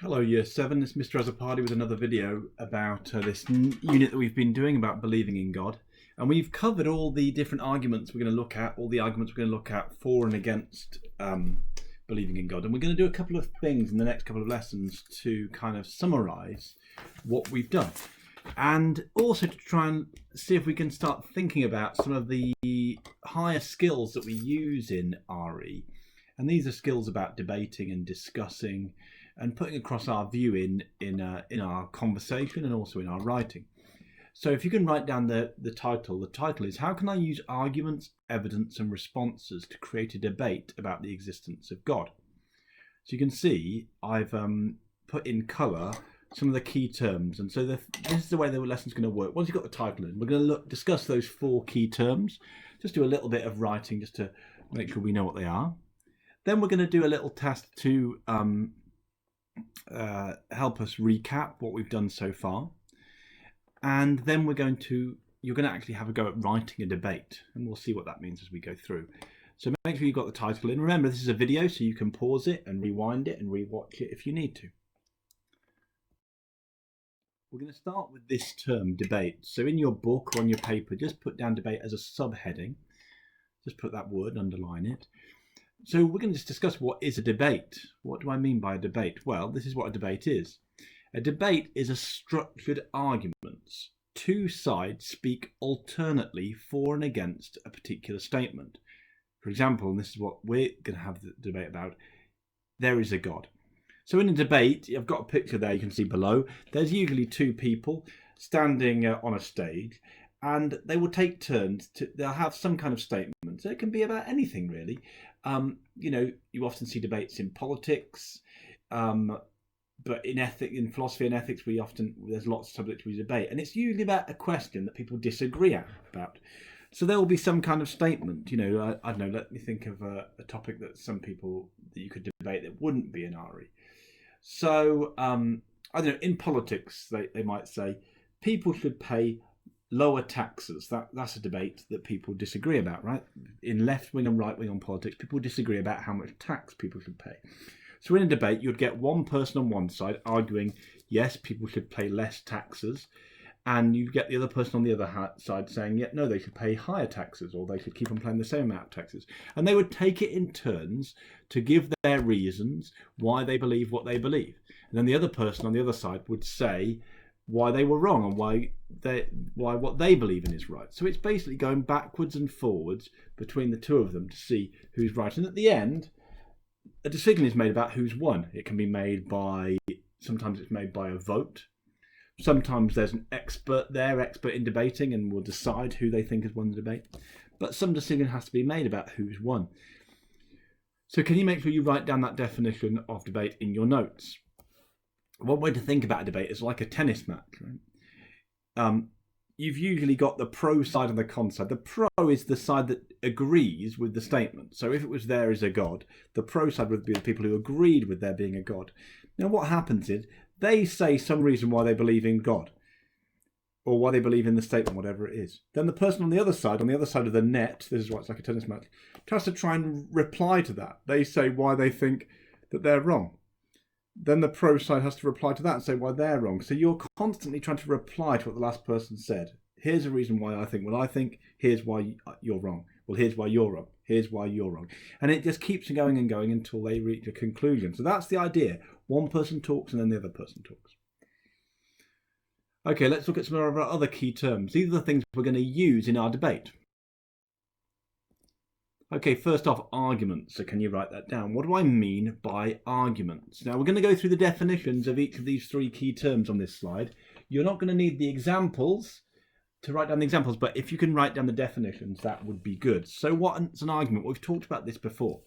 Hello Year 7, it's Mr. Azapadi with another video about this unit that we've been doing about believing in God. And we've covered all the different arguments we're going to look at, for and against believing in God. And we're going to do a couple of things in the next couple of lessons to kind of summarise what we've done. And also to try and see if we can start thinking about some of the higher skills that we use in RE. And these are skills about debating and discussing and putting across our view in our conversation and also in our writing. So if you can write down the title is How Can I Use Arguments, Evidence and Responses to Create a Debate About the Existence of God? So you can see I've put in colour some of the key terms, and so this is the way the lesson's going to work. Once you've got the title in, we're going to discuss those 4 key terms, just do a little bit of writing just to make sure we know what they are. Then we're going to do a little test to help us recap what we've done so far, and then you're going to actually have a go at writing a debate, and we'll see what that means as we go through. So make sure you've got the title in. Remember, this is a video, so you can pause it and rewind it and rewatch it if you need to. We're going to start with this term, debate. So in your book or on your paper, just put down debate as a subheading. Just put that word, underline it. So we're going to just discuss what is a debate. What do I mean by a debate? Well, this is what a debate is. A debate is a structured argument. 2 sides speak alternately for and against a particular statement. For example, and this is what we're going to have the debate about, there is a God. So in a debate, I've got a picture there you can see below. There's usually 2 people standing on a stage, and they will take turns. They'll have some kind of statement. So it can be about anything, really. You often see debates in politics, but in philosophy and ethics, there's lots of subjects we debate, and it's usually about a question that people disagree about. So there will be some kind of statement. I don't know. Let me think of a topic that you could debate that wouldn't be an RE. So I don't know. In politics, they might say people should pay lower taxes. That's a debate that people disagree about, right? In left wing and right wing on politics, people disagree about how much tax people should pay. So in a debate, you'd get one person on one side arguing, yes, people should pay less taxes, and you get the other person on the other side saying, yeah, no, they should pay higher taxes, or they should keep on paying the same amount of taxes. And they would take it in turns to give their reasons why they believe what they believe. And then the other person on the other side would say why they were wrong and why what they believe in is right. So it's basically going backwards and forwards between the 2 of them to see who's right. And at the end, a decision is made about who's won. It can be made sometimes it's made by a vote. Sometimes there's an expert in debating, and will decide who they think has won the debate. But some decision has to be made about who's won. So can you make sure you write down that definition of debate in your notes? One way to think about a debate is like a tennis match, right? You've usually got the pro side and the con side. The pro is the side that agrees with the statement. So if it was there is a God, the pro side would be the people who agreed with there being a God. Now what happens is they say some reason why they believe in God, or why they believe in the statement, whatever it is. Then the person on the other side of the net, this is why it's like a tennis match, tries to try and reply to that. They say why they think that they're wrong. Then the pro side has to reply to that and say why they're wrong. So you're constantly trying to reply to what the last person said. Here's a reason why I think what I think. Here's why you're wrong. Well, here's why you're wrong. Here's why you're wrong. And it just keeps going and going until they reach a conclusion. So that's the idea. One person talks and then the other person talks. Okay, let's look at some of our other key terms. These are the things we're going to use in our debate. Okay, first off, arguments. So can you write that down? What do I mean by arguments? Now, we're going to go through the definitions of each of these 3 key terms on this slide. You're not going to need the examples to write down the examples, but if you can write down the definitions, that would be good. So what's an argument? We've talked about this before.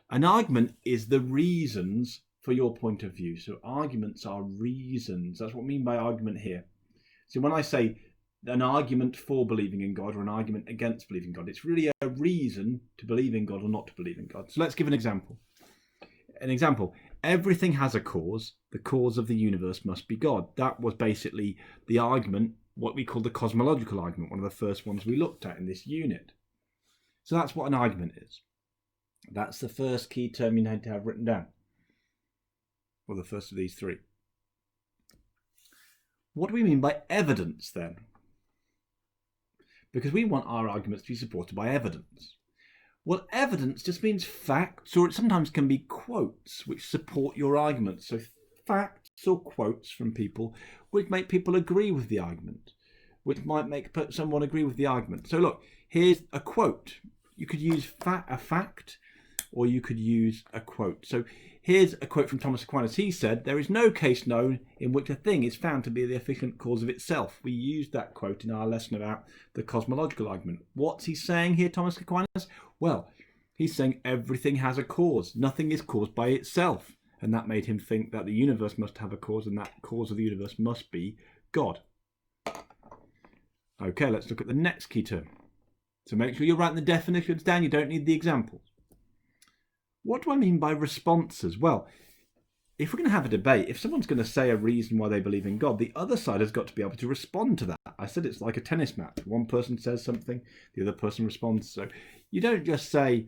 An argument is the reasons for your point of view. So arguments are reasons. That's what I mean by argument here. So when I say an argument for believing in God or an argument against believing in God, it's really a reason to believe in God or not to believe in God. So let's give an example. Everything has a cause. The cause of the universe must be God. That was basically the argument, what we call the cosmological argument, one of the first ones we looked at in this unit. So that's what an argument is. That's the first key term you need to have written down. or the first of these three. What do we mean by evidence then? Because we want our arguments to be supported by evidence. Well, evidence just means facts, or it sometimes can be quotes which support your argument. So facts or quotes from people which make people agree with the argument, which might make someone agree with the argument. So look, here's a quote. You could use a fact, or you could use a quote. So here's a quote from Thomas Aquinas. He said, "There is no case known in which a thing is found to be the efficient cause of itself." We used that quote in our lesson about the cosmological argument. What's he saying here, Thomas Aquinas? Well, he's saying everything has a cause. Nothing is caused by itself. And that made him think that the universe must have a cause, and that cause of the universe must be God. Okay, let's look at the next key term. So make sure you're writing the definitions down. You don't need the examples. What do I mean by responses? Well, if we're going to have a debate, if someone's going to say a reason why they believe in God, the other side has got to be able to respond to that. I said it's like a tennis match. One person says something, the other person responds. So you don't just say,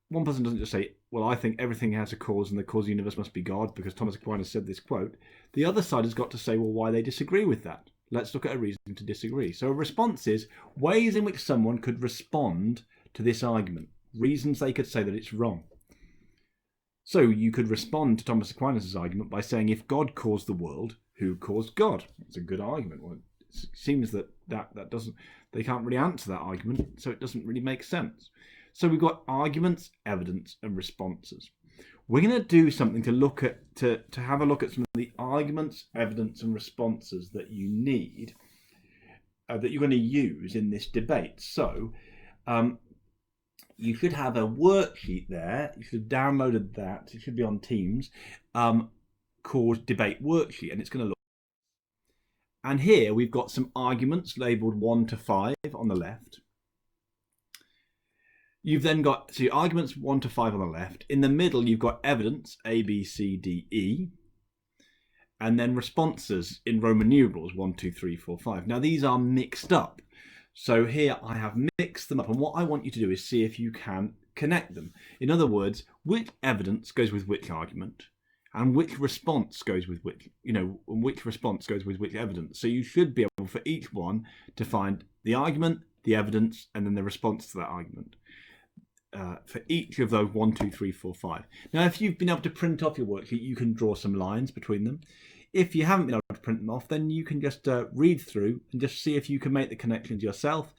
one person doesn't just say, well, I think everything has a cause and the cause of the universe must be God because Thomas Aquinas said this quote. The other side has got to say, well, why they disagree with that. Let's look at a reason to disagree. So a response is ways in which someone could respond to this argument, reasons they could say that it's wrong. So you could respond to Thomas Aquinas' argument by saying, if God caused the world, who caused God? It's a good argument. Well, it seems that doesn't, they can't really answer that argument, so it doesn't really make sense. So we've got arguments, evidence, and responses. We're going to do something to look at, to have a look at some of the arguments, evidence, and responses that you need, that you're going to use in this debate. So you should have a worksheet there. You should have downloaded that. It should be on Teams, called Debate Worksheet, and it's going to look. And here we've got some arguments labelled 1 to 5 on the left. You've then got arguments 1 to 5 on the left. In the middle, you've got evidence, A, B, C, D, E. And then responses in Roman numerals, 1, 2, 3, 4, 5. Now, these are mixed up. So here I have mixed them up. And what I want you to do is see if you can connect them. In other words, which evidence goes with which argument and which response goes with which, which response goes with which evidence. So you should be able for each one to find the argument, the evidence, and then the response to that argument. For each of those 1, 2, 3, 4, 5. Now, if you've been able to print off your worksheet, you can draw some lines between them. If you haven't been able to print them off, then you can just read through and just see if you can make the connections yourself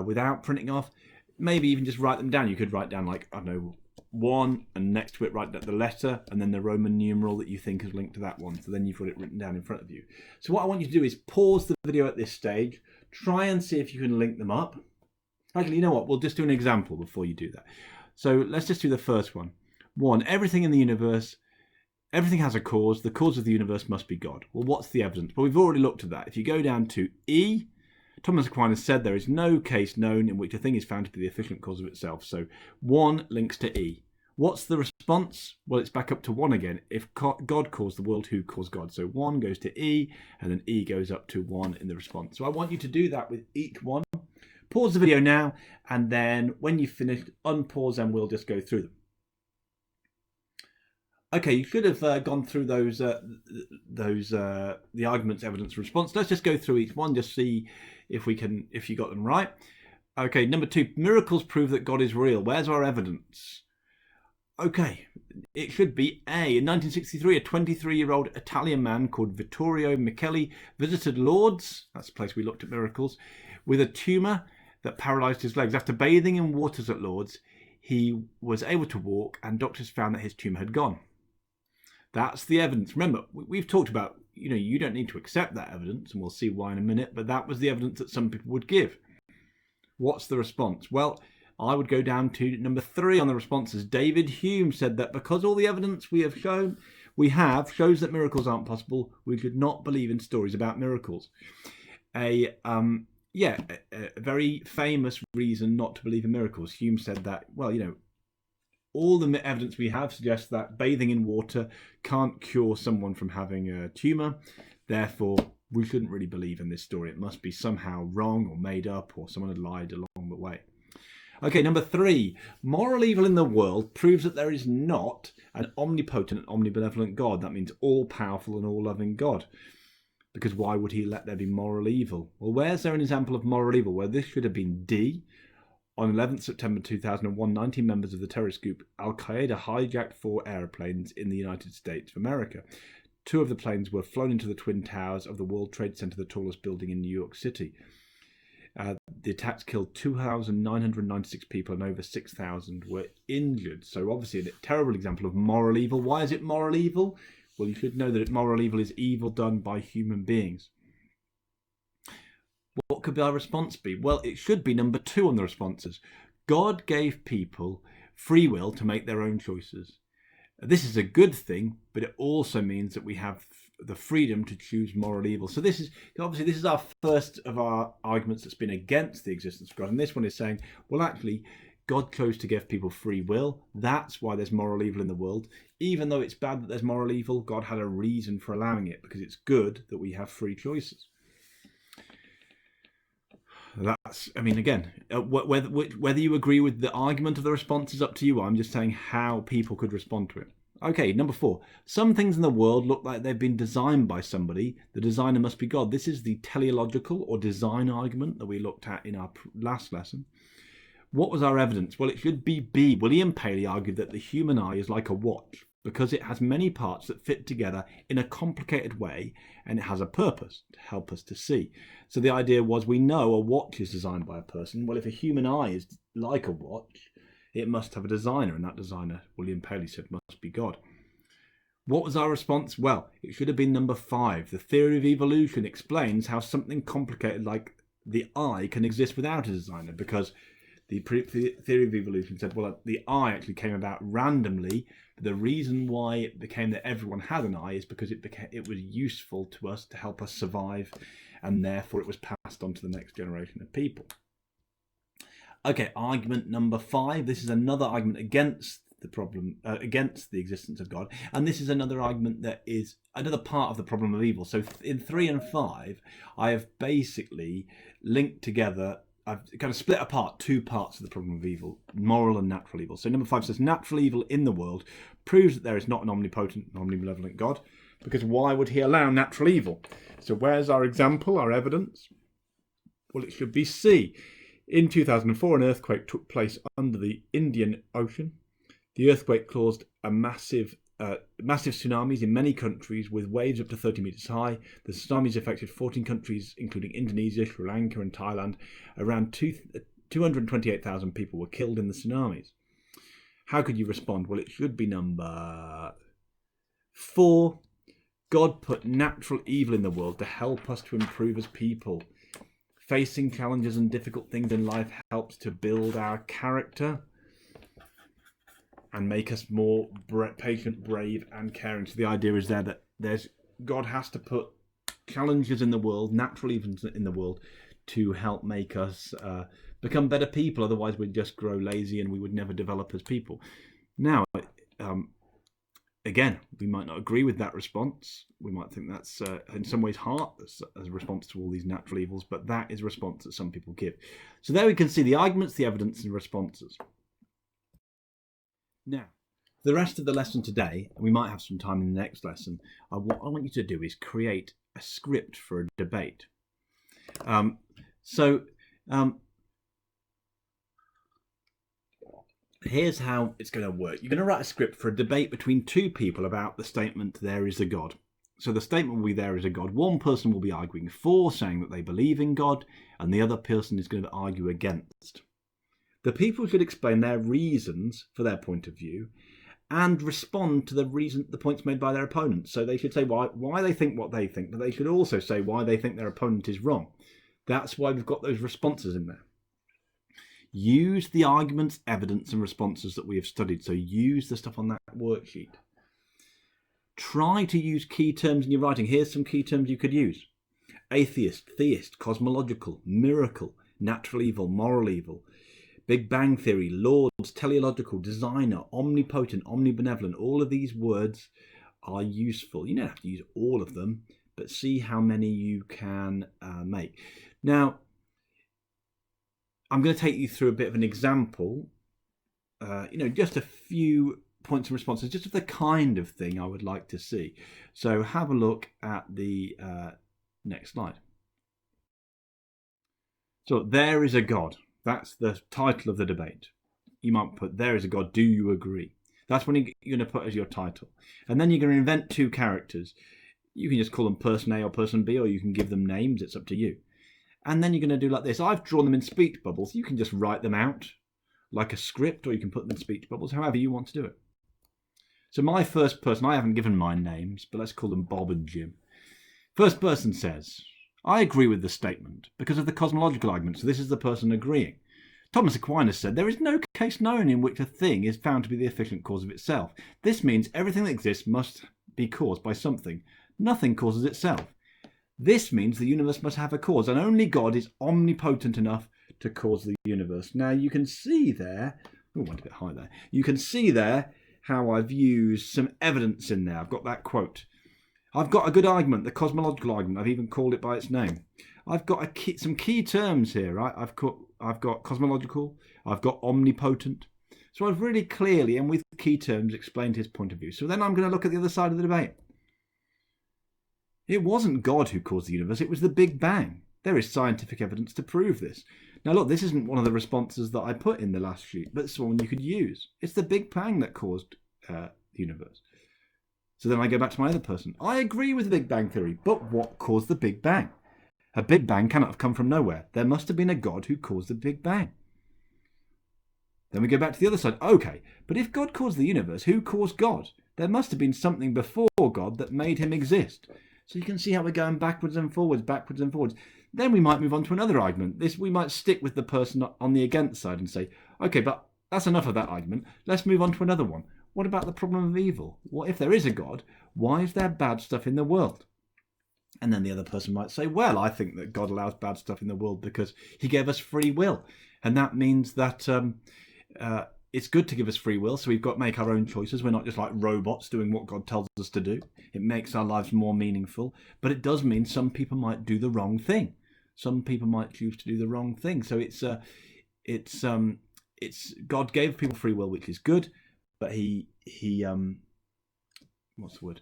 without printing off. Maybe even just write them down. You could write down, like, I don't know, 1, and next to it write the letter and then the Roman numeral that you think is linked to that one. So then you've got it written down in front of you. So what I want you to do is pause the video at this stage, try and see if you can link them up. Actually, you know what? We'll just do an example before you do that. So let's just do the first one. 1, everything in the universe, everything has a cause. The cause of the universe must be God. Well, what's the evidence? Well, we've already looked at that. If you go down to E, Thomas Aquinas said there is no case known in which a thing is found to be the efficient cause of itself. So 1 links to E. What's the response? Well, it's back up to 1 again. If God caused the world, who caused God? So 1 goes to E, and then E goes up to 1 in the response. So I want you to do that with each one. Pause the video now, and then when you've finished, unpause and we'll just go through them. Okay, you should have gone through those the arguments, evidence, response. Let's just go through each one, just see if you got them right. Okay, number 2, miracles prove that God is real. Where's our evidence? Okay, it should be A. In 1963, a 23-year-old Italian man called Vittorio Micheli visited Lourdes, that's the place we looked at miracles, with a tumour that paralysed his legs. After bathing in waters at Lourdes, he was able to walk, and doctors found that his tumour had gone. That's the evidence. Remember, we've talked about, you don't need to accept that evidence, and we'll see why in a minute, but that was the evidence that some people would give. What's the response? Well, I would go down to number 3 on the responses. David Hume said that because all the evidence we have shows that miracles aren't possible, we should not believe in stories about miracles. A very famous reason not to believe in miracles. Hume said that, well, all the evidence we have suggests that bathing in water can't cure someone from having a tumour. Therefore, we shouldn't really believe in this story. It must be somehow wrong or made up, or someone had lied along the way. Okay, number 3. Moral evil in the world proves that there is not an omnipotent and omnibenevolent God. That means all-powerful and all-loving God. Because why would he let there be moral evil? Well, where's there an example of moral evil? Well, this should have been D. On 11th September 2001, 19 members of the terrorist group Al-Qaeda hijacked 4 aeroplanes in the United States of America. 2 of the planes were flown into the Twin Towers of the World Trade Center, the tallest building in New York City. The attacks killed 2,996 people and over 6,000 were injured. So obviously a terrible example of moral evil. Why is it moral evil? Well, you should know that moral evil is evil done by human beings. What could our response be? Well, it should be number 2 on the responses. God gave people free will to make their own choices. This is a good thing, but it also means that we have the freedom to choose moral evil. So this is our first of our arguments that's been against the existence of God. And this one is saying, well, actually, God chose to give people free will. That's why there's moral evil in the world. Even though it's bad that there's moral evil, God had a reason for allowing it, because it's good that we have free choices. That's, I mean, again, whether you agree with the argument of the response is up to you. I'm just saying how people could respond to it. Okay, number 4. Some things in the world look like they've been designed by somebody. The designer must be God. This is the teleological or design argument that we looked at in our last lesson. What was our evidence? Well, it should be B. William Paley argued that the human eye is like a watch because it has many parts that fit together in a complicated way, and it has a purpose to help us to see. So the idea was, we know a watch is designed by a person. Well, if a human eye is like a watch, it must have a designer, and that designer, William Paley said, must be God. What was our response? Well, it should have been number 5. The theory of evolution explains how something complicated like the eye can exist without a designer, because the theory of evolution said, well, the eye actually came about randomly. But the reason why it became that everyone had an eye is because it was useful to us to help us survive, and therefore it was passed on to the next generation of people. Okay, argument number 5. This is another argument against the problem, against the existence of God, and this is another argument that is another part of the problem of evil. So in 3 and 5, I have basically linked together. I've kind of split apart 2 parts of the problem of evil, moral and natural evil. So number 5 says natural evil in the world proves that there is not an omnipotent and omnibenevolent God, because why would he allow natural evil? So where's our example, our evidence? Well, it should be C. In 2004, an earthquake took place under the Indian Ocean. The earthquake caused a massive tsunamis in many countries with waves up to 30 meters high. The tsunamis affected 14 countries, including Indonesia, Sri Lanka and Thailand. Around 228,000 people were killed in the tsunamis. How could you respond? Well, it should be number 4. God put natural evil in the world to help us to improve as people. Facing challenges and difficult things in life helps to build our character and make us more patient, brave and caring. So the idea is there that God has to put challenges in the world, natural evils in the world, to help make us become better people. Otherwise we'd just grow lazy and we would never develop as people. Now, again, we might not agree with that response. We might think that's in some ways heartless as a response to all these natural evils, but that is a response that some people give. So there we can see the arguments, the evidence and responses. Now, for the rest of the lesson today, and we might have some time in the next lesson, what I want you to do is create a script for a debate. Here's how it's going to work. You're going to write a script for a debate between 2 people about the statement, there is a God. So the statement will be, there is a God. One person will be arguing for, saying that they believe in God, and the other person is going to argue against. The people should explain their reasons for their point of view and respond to the points made by their opponent. So they should say why they think what they think, but they should also say why they think their opponent is wrong. That's why we've got those responses in there. Use the arguments, evidence and responses that we have studied. So use the stuff on that worksheet. Try to use key terms in your writing. Here's some key terms you could use. Atheist, theist, cosmological, miracle, natural evil, moral evil, Big Bang Theory, Lords, teleological, designer, omnipotent, omnibenevolent. All of these words are useful. You don't have to use all of them, but see how many you can make. Now, I'm going to take you through a bit of an example, just a few points and responses, just of the kind of thing I would like to see. So have a look at the next slide. So there is a God. That's the title of the debate. You might put, there is a God, do you agree? That's when you're going to put as your title. And then you're going to invent two characters. You can just call them person A or person B, or you can give them names. It's up to you. And then you're going to do like this. I've drawn them in speech bubbles. You can just write them out like a script, or you can put them in speech bubbles, however you want to do it. So my first person, I haven't given my names, but let's call them Bob and Jim. First person says, I agree with the statement because of the cosmological argument. So this is the person agreeing. Thomas Aquinas said, there is no case known in which a thing is found to be the efficient cause of itself. This means everything that exists must be caused by something. Nothing causes itself. This means the universe must have a cause, and only God is omnipotent enough to cause the universe. Now you can see there, went a bit high there. You can see there how I've used some evidence in there. I've got that quote. I've got a good argument, the cosmological argument. I've even called it by its name. I've got some key terms here, right? I've got cosmological, I've got omnipotent. So I've really clearly and with key terms explained his point of view. So then I'm going to look at the other side of the debate. It wasn't God who caused the universe, it was the Big Bang. There is scientific evidence to prove this. Now look, this isn't one of the responses that I put in the last sheet, but it's one you could use. It's the Big Bang that caused the universe. So then I go back to my other person. I agree with the Big Bang theory, but what caused the Big Bang? A Big Bang cannot have come from nowhere. There must have been a God who caused the Big Bang. Then we go back to the other side. Okay, but if God caused the universe, who caused God? There must have been something before God that made him exist. So you can see how we're going backwards and forwards, backwards and forwards. Then we might move on to another argument. We might stick with the person on the against side and say, okay, but that's enough of that argument. Let's move on to another one. What about the problem of evil? What if there is a God? Why is there bad stuff in the world? And then the other person might say, well, I think that God allows bad stuff in the world because he gave us free will. And that means that it's good to give us free will, so we've got to make our own choices. We're not just like robots doing what God tells us to do. It makes our lives more meaningful, but it does mean some people might do the wrong thing. Some people might choose to do the wrong thing. So it's God gave people free will, which is good, but he what's the word?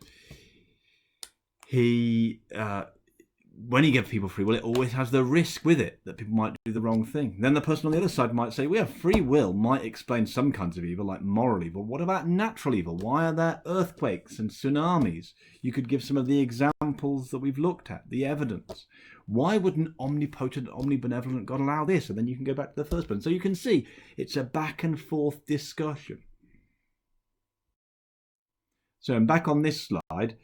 When he gives people free will, it always has the risk with it that people might do the wrong thing. Then the person on the other side might say, we have free will might explain some kinds of evil, like moral evil. What about natural evil? Why are there earthquakes and tsunamis? You could give some of the examples that we've looked at, the evidence. Why would an omnipotent, omnibenevolent God allow this? And then you can go back to the first one. So you can see it's a back and forth discussion. So I'm back on this slide.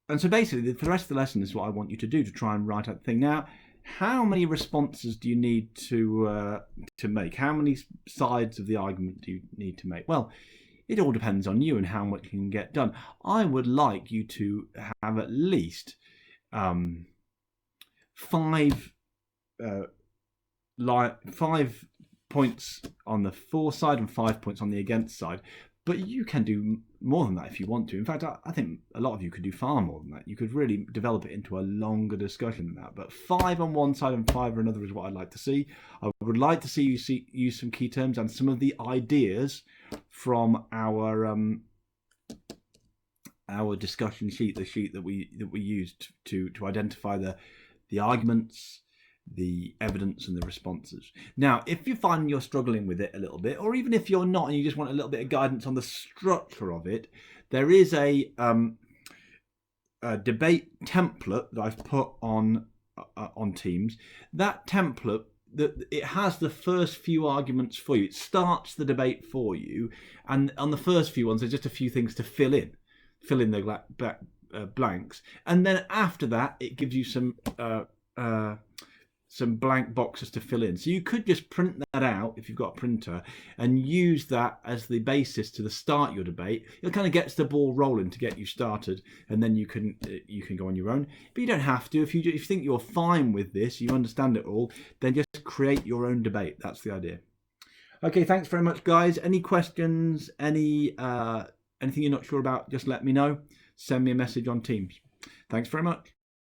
And so basically, for the rest of the lesson, this is what I want you to do, to try and write out the thing. Now, how many responses do you need to make? How many sides of the argument do you need to make? Well, it all depends on you and how much you can get done. I would like you to have at least 5 points on the for side and 5 points on the against side. But you can do more than that if you want to. In fact, I think a lot of you could do far more than that. You could really develop it into a longer discussion than that. But 5 on one side and 5 on another is what I'd like to see. I would like to see you use some key terms and some of the ideas from our discussion sheet, the sheet that we used to identify the arguments, the evidence and the responses. Now, if you find you're struggling with it a little bit, or even if you're not and you just want a little bit of guidance on the structure of it, there is a debate template that I've put on Teams. That template, it has the first few arguments for you. It starts the debate for you, and on the first few ones there's just a few things to fill in the blanks, and then after that it gives you some blank boxes to fill in. So you could just print that out if you've got a printer and use that as the basis to start your debate. It kind of gets the ball rolling to get you started, and then you can go on your own. But you don't have to. If you think you're fine with this, you understand it all, then just create your own debate. That's the idea. Okay, thanks very much, guys. Any questions? Anything you're not sure about? Just let me know. Send me a message on Teams. Thanks very much.